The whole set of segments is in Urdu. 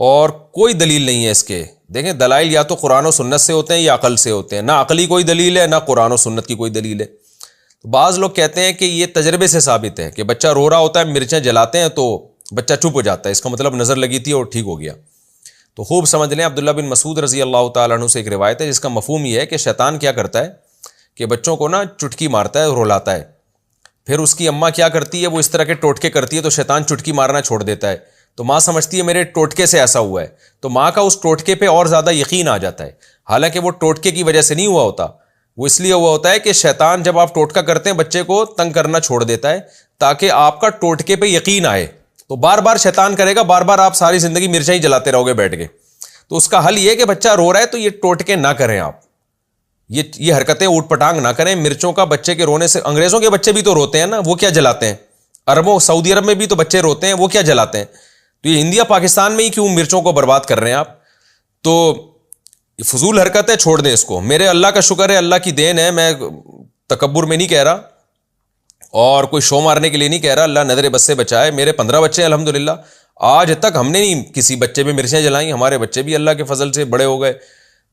اور کوئی دلیل نہیں ہے اس کے. دیکھیں دلائل یا تو قرآن و سنت سے ہوتے ہیں یا عقل سے ہوتے ہیں. نہ عقلی کوئی دلیل ہے نہ قرآن و سنت کی کوئی دلیل ہے. بعض لوگ کہتے ہیں کہ یہ تجربے سے ثابت ہے کہ بچہ رو رہا ہوتا ہے, مرچیں جلاتے ہیں تو بچہ چپ ہو جاتا ہے, اس کا مطلب نظر لگی تھی اور ٹھیک ہو گیا. تو خوب سمجھ لیں, عبداللہ بن مسعود رضی اللہ تعالیٰ عنہ سے ایک روایت ہے جس کا مفہوم یہ ہے کہ شیطان کیا کرتا ہے کہ بچوں کو نا چٹکی مارتا ہے, رلاتا ہے. پھر اس کی اماں کیا کرتی ہے, وہ اس طرح کے ٹوٹکے کرتی ہے تو شیطان چٹکی مارنا چھوڑ دیتا ہے. تو ماں سمجھتی ہے میرے ٹوٹکے سے ایسا ہوا ہے, تو ماں کا اس ٹوٹکے پہ اور زیادہ یقین آ جاتا ہے. حالانکہ وہ ٹوٹکے کی وجہ سے نہیں ہوا ہوتا, وہ اس لیے ہوا ہوتا ہے کہ شیطان جب آپ ٹوٹکا کرتے ہیں بچے کو تنگ کرنا چھوڑ دیتا ہے تاکہ آپ کا ٹوٹکے پہ یقین آئے. تو بار بار شیطان کرے گا, بار بار آپ ساری زندگی مرچیں ہی جلاتے رہو گے بیٹھ کے. تو اس کا حل یہ کہ بچہ رو رہا ہے تو یہ ٹوٹکے نہ کریں آپ, یہ حرکتیں اوٹ پٹانگ نہ کریں. مرچوں کا بچے کے رونے سے, انگریزوں کے بچے بھی تو روتے ہیں نا, وہ کیا جلاتے ہیں؟ عربوں سعودی عرب میں بھی تو بچے روتے ہیں, وہ کیا جلاتے ہیں؟ تو یہ انڈیا پاکستان میں ہی کیوں مرچوں کو برباد کر رہے ہیں آپ؟ تو فضول حرکت ہے, چھوڑ دیں اس کو. میرے اللہ کا شکر ہے, اللہ کی دین ہے, میں تکبر میں نہیں کہہ رہا اور کوئی شو مارنے کے لیے نہیں کہہ رہا. اللہ نظر بد سے بچائے. میرے 15 بچے ہیں الحمدللہ, آج تک ہم نے نہیں کسی بچے پہ مرچیں جلائیں. ہمارے بچے بھی اللہ کے فضل سے بڑے ہو گئے,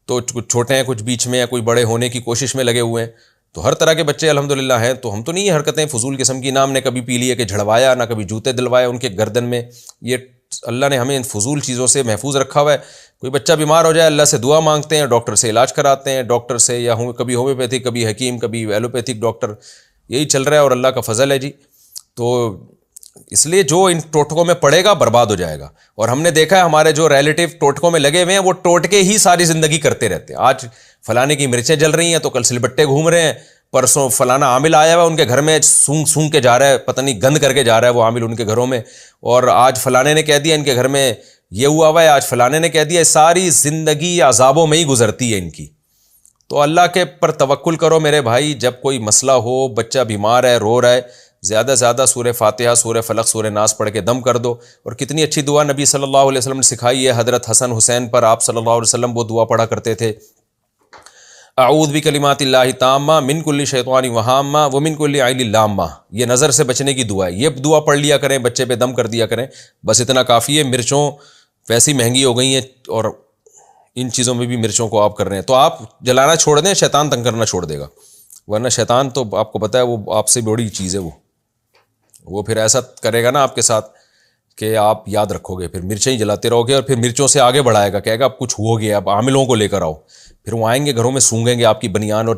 تو کچھ چھوٹے ہیں, کچھ بیچ میں ہیں, کوئی بڑے ہونے کی کوشش میں لگے ہوئے ہیں. تو ہر طرح کے بچے الحمدللہ ہیں. تو ہم تو نہیں یہ حرکتیں فضول قسم کی, نام نے کبھی پی لیے کہ جھڑوایا, نہ کبھی جوتے دلوائے ان کے گردن میں. یہ اللہ نے ہمیں ان فضول چیزوں سے محفوظ رکھا ہوا ہے. کوئی بچہ بیمار ہو جائے اللہ سے دعا مانگتے ہیں, ڈاکٹر سے علاج کراتے ہیں, ڈاکٹر سے یا کبھی ہومیوپیتھک, کبھی حکیم, کبھی ایلوپیتھک ڈاکٹر, یہی چل رہا ہے اور اللہ کا فضل ہے جی. تو اس لیے جو ان ٹوٹکوں میں پڑے گا برباد ہو جائے گا. اور ہم نے دیکھا ہے ہمارے جو ریلیٹیو ٹوٹکوں میں لگے ہوئے ہیں وہ ٹوٹکے ہی ساری زندگی کرتے رہتے ہیں. آج فلانے کی مرچیں جل رہی ہیں تو کل سلبٹے گھوم رہے ہیں, پرسوں فلانا عامل آیا ہوا ان کے گھر میں سونگ سونگ کے جا رہا ہے, پتہ نہیں گند کر کے جا رہا ہے وہ عامل ان کے گھروں میں, اور آج فلانے نے کہہ دیا ان کے گھر میں یہ ہوا ہوا ہے, آج فلانے نے کہہ دیا. ساری زندگی عذابوں میں ہی گزرتی ہے ان کی. تو اللہ کے پر توکل کرو میرے بھائی. جب کوئی مسئلہ ہو, بچہ بیمار ہے, رو رہا ہے, زیادہ سے زیادہ سورہ فاتحہ, سورہ فلق, سورہ ناس پڑھ کے دم کر دو. اور کتنی اچھی دعا نبی صلی اللہ علیہ وسلم نے سکھائی ہے. حضرت حسن حسین پر آپ صلی اللہ علیہ وسلم وہ دعا پڑھا کرتے تھے, اعوذ بکلمات اللہ التامہ من کل شیطان وہامہ ومن کل عین لامہ. یہ نظر سے بچنے کی دعا ہے. یہ دعا پڑھ لیا کریں, بچے پہ دم کر دیا کریں, بس اتنا کافی ہے. مرچوں ویسی مہنگی ہو گئی ہیں اور ان چیزوں میں بھی مرچوں کو آپ کر رہے ہیں, تو آپ جلانا چھوڑ دیں, شیطان تنگ کرنا چھوڑ دے گا. ورنہ شیطان تو آپ کو پتہ ہے وہ آپ سے بڑی چیز ہے. وہ پھر ایسا کرے گا نا آپ کے ساتھ کہ آپ یاد رکھو گے, پھر مرچیں ہی جلاتے رہو گے, اور پھر مرچوں سے آگے بڑھائے گا, کہے گا اب کچھ ہو گیا, اب عاملوں کو لے کر آؤ. پھر وہ آئیں گے گھروں میں, سونگیں گے آپ کی بنیان اور